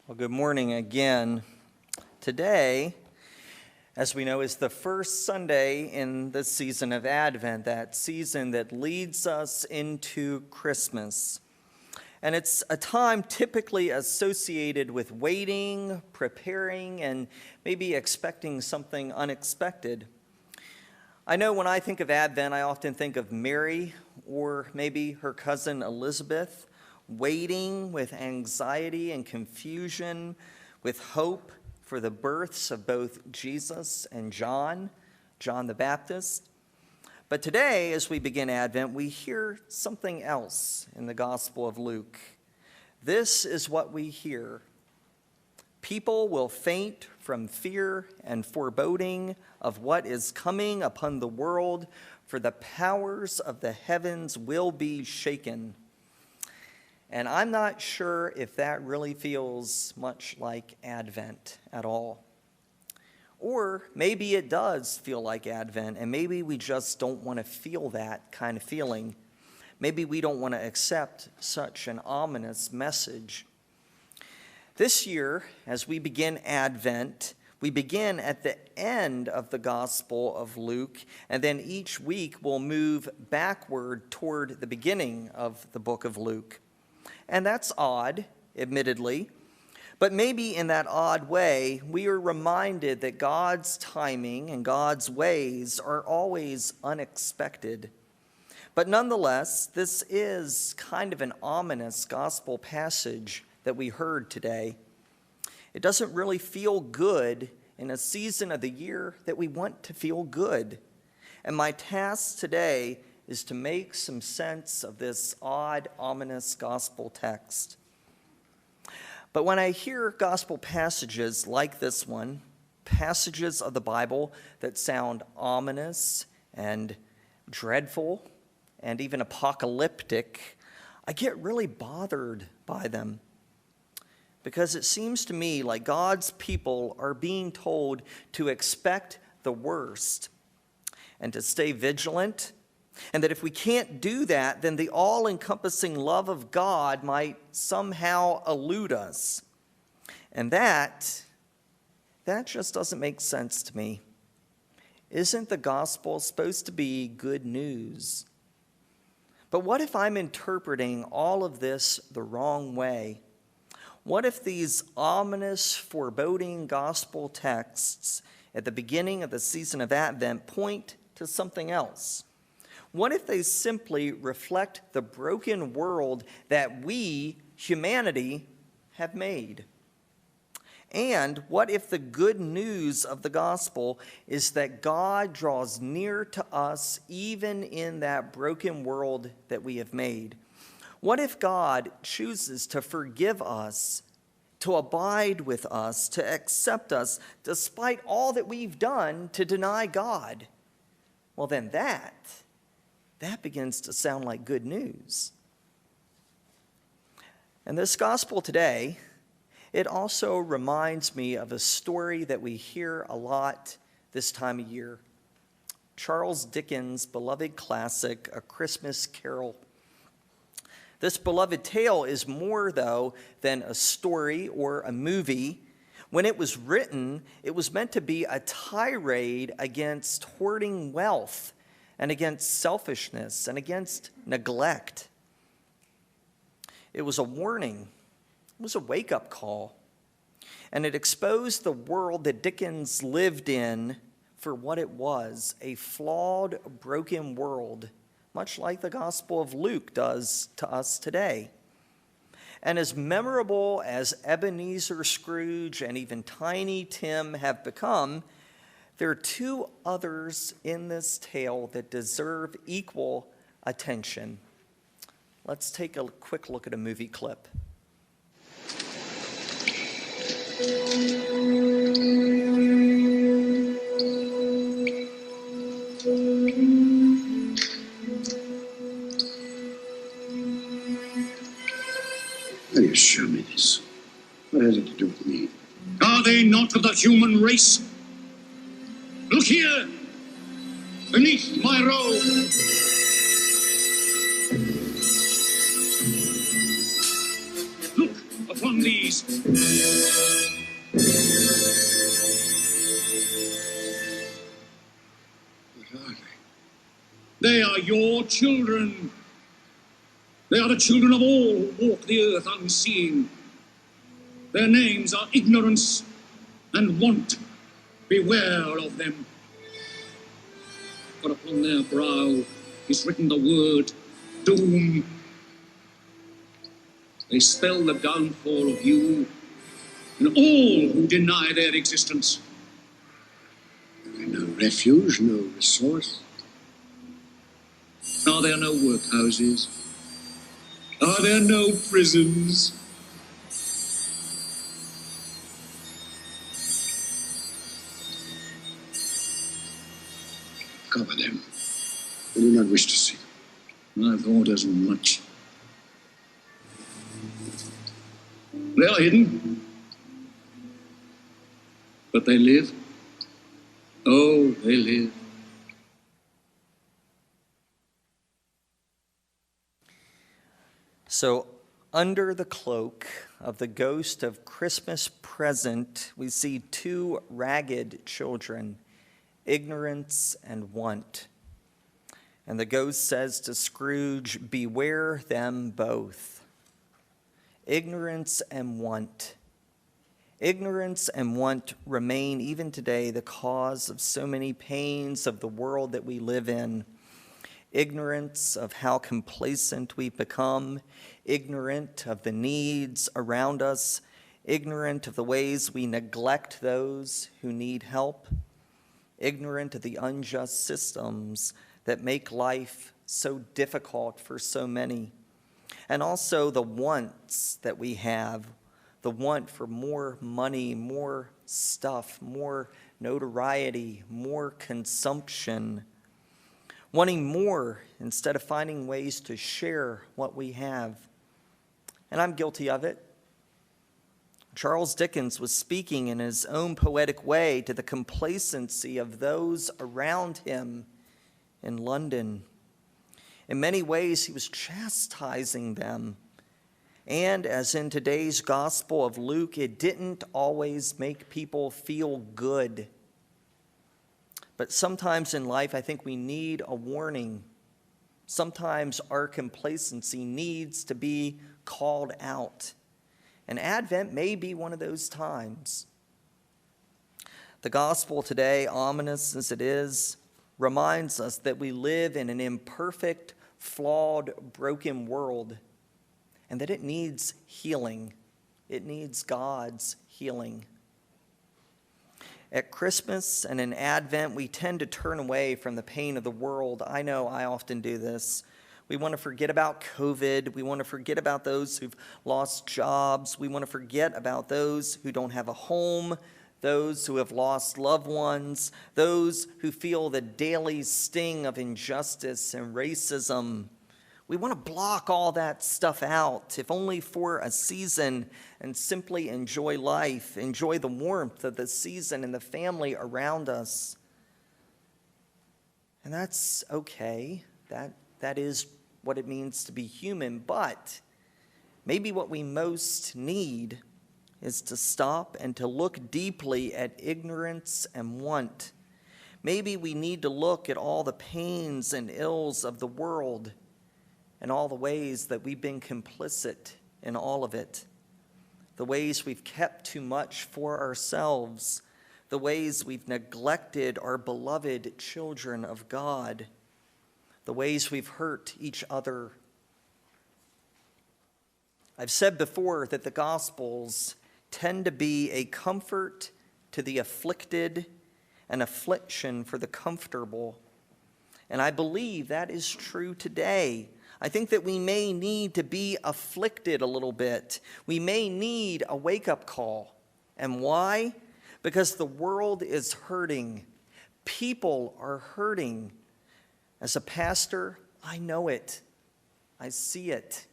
Well, good morning again. Today, as we know, is the first Sunday in the season of Advent, that season that leads us into Christmas. And it's a time typically associated with waiting, preparing, and maybe expecting something unexpected. I know when I think of Advent, I often think of Mary or maybe her cousin Elizabeth, waiting with anxiety and confusion, with hope for the births of both Jesus and John the Baptist. But today, as we begin Advent, we hear something else in the Gospel of Luke. This is what we hear. People will faint from fear and foreboding of what is coming upon the world, for the powers of the heavens will be shaken. And I'm not sure if that really feels much like Advent at all. Or maybe it does feel like Advent, and maybe we just don't want to feel that kind of feeling. Maybe we don't want to accept such an ominous message. This year, as we begin Advent, we begin at the end of the Gospel of Luke, and then each week we'll move backward toward the beginning of the book of Luke. And that's odd, admittedly, but maybe in that odd way, we are reminded that God's timing and God's ways are always unexpected. But nonetheless, this is kind of an ominous gospel passage that we heard today. It doesn't really feel good in a season of the year that we want to feel good. And my task today is to make some sense of this odd, ominous gospel text. But when I hear gospel passages like this one, passages of the Bible that sound ominous and dreadful and even apocalyptic, I get really bothered by them. Because it seems to me like God's people are being told to expect the worst and to stay vigilant, and that if we can't do that, then the all-encompassing love of God might somehow elude us. And that just doesn't make sense to me. Isn't the gospel supposed to be good news? But what if I'm interpreting all of this the wrong way? What if these ominous, foreboding gospel texts at the beginning of the season of Advent point to something else? What if they simply reflect the broken world that we, humanity, have made? And what if the good news of the gospel is that God draws near to us even in that broken world that we have made? What if God chooses to forgive us, to abide with us, to accept us, despite all that we've done to deny God? Well, then that begins to sound like good news. And this gospel today, it also reminds me of a story that we hear a lot this time of year. Charles Dickens' beloved classic, A Christmas Carol. This beloved tale is more, though, than a story or a movie. When it was written, it was meant to be a tirade against hoarding wealth and against selfishness and against neglect. It was a warning. It was a wake-up call. And it exposed the world that Dickens lived in for what it was, a flawed, broken world, much like the Gospel of Luke does to us today. And as memorable as Ebenezer Scrooge and even Tiny Tim have become, there are two others in this tale that deserve equal attention. Let's take a quick look at a movie clip. Will you show me this? What has it to do with me? Are they not of the human race? Look here, beneath my robe. Look upon these. What are They are your children. They are the children of all who walk the earth unseeing. Their names are ignorance and want. Beware of them. For upon their brow is written the word doom. They spell the downfall of you and all who deny their existence. they? No refuge, no resource. Are there no workhouses? Are there no prisons? Cover them. I do not wish to see them. I thought as much. They are hidden, but they live. Oh, they live. So, under the cloak of the ghost of Christmas present, we see two ragged children, ignorance and want. And the ghost says to Scrooge, beware them both. Ignorance and want. Ignorance and want remain even today the cause of so many pains of the world that we live in. Ignorance of how complacent we become, ignorant of the needs around us, ignorant of the ways we neglect those who need help, ignorant of the unjust systems that make life so difficult for so many, and also the wants that we have, the want for more money, more stuff, more notoriety, more consumption, wanting more instead of finding ways to share what we have. And I'm guilty of it. Charles Dickens was speaking in his own poetic way to the complacency of those around him in London. In many ways, he was chastising them. And as in today's Gospel of Luke, it didn't always make people feel good. But sometimes in life, I think we need a warning. Sometimes our complacency needs to be called out. And Advent may be one of those times. The gospel today, ominous as it is, reminds us that we live in an imperfect, flawed, broken world, and that it needs healing. It needs God's healing. At Christmas and in Advent, we tend to turn away from the pain of the world. I know I often do this. We want to forget about COVID. We want to forget about those who've lost jobs. We want to forget about those who don't have a home, those who have lost loved ones, those who feel the daily sting of injustice and racism. We want to block all that stuff out, if only for a season, and simply enjoy life, enjoy the warmth of the season and the family around us. And that's okay. That is what it means to be human. But maybe what we most need is to stop and to look deeply at ignorance and want. Maybe we need to look at all the pains and ills of the world and all the ways that we've been complicit in all of it, the ways we've kept too much for ourselves, the ways we've neglected our beloved children of God, the ways we've hurt each other. I've said before that the Gospels tend to be a comfort to the afflicted, an affliction for the comfortable. And I believe that is true today. I think that we may need to be afflicted a little bit. We may need a wake-up call. And why? Because the world is hurting. People are hurting. As a pastor, I know it. I see it.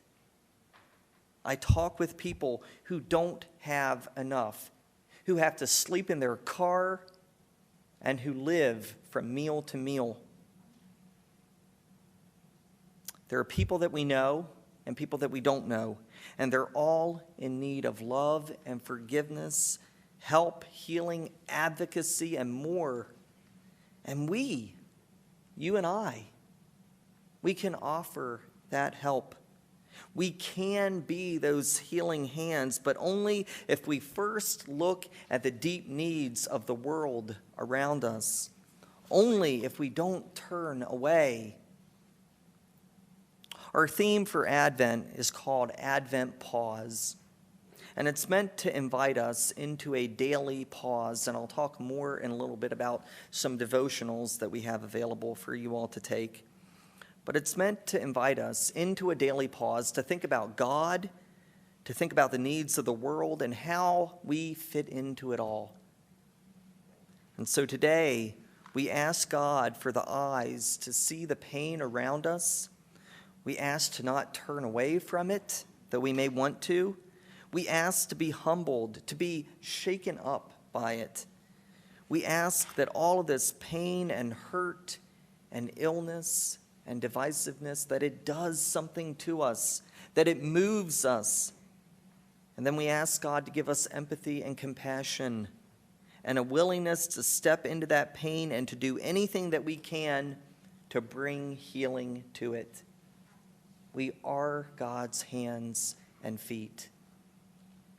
I talk with people who don't have enough, who have to sleep in their car, and who live from meal to meal. There are people that we know and people that we don't know. And they're all in need of love and forgiveness, help, healing, advocacy, and more. And we, you and I, we can offer that help. We can be those healing hands, but only if we first look at the deep needs of the world around us. Only if we don't turn away. Our theme for Advent is called Advent Pause, and it's meant to invite us into a daily pause, and I'll talk more in a little bit about some devotionals that we have available for you all to take. But it's meant to invite us into a daily pause to think about God, to think about the needs of the world, and how we fit into it all. And so today, we ask God for the eyes to see the pain around us. We ask to not turn away from it, though we may want to. We ask to be humbled, to be shaken up by it. We ask that all of this pain and hurt and illness and divisiveness, that it does something to us, that it moves us. And then we ask God to give us empathy and compassion and a willingness to step into that pain and to do anything that we can to bring healing to it. We are God's hands and feet.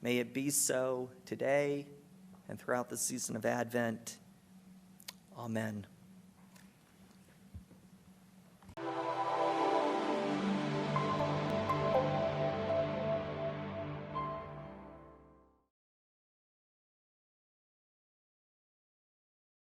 May it be so today and throughout the season of Advent. Amen.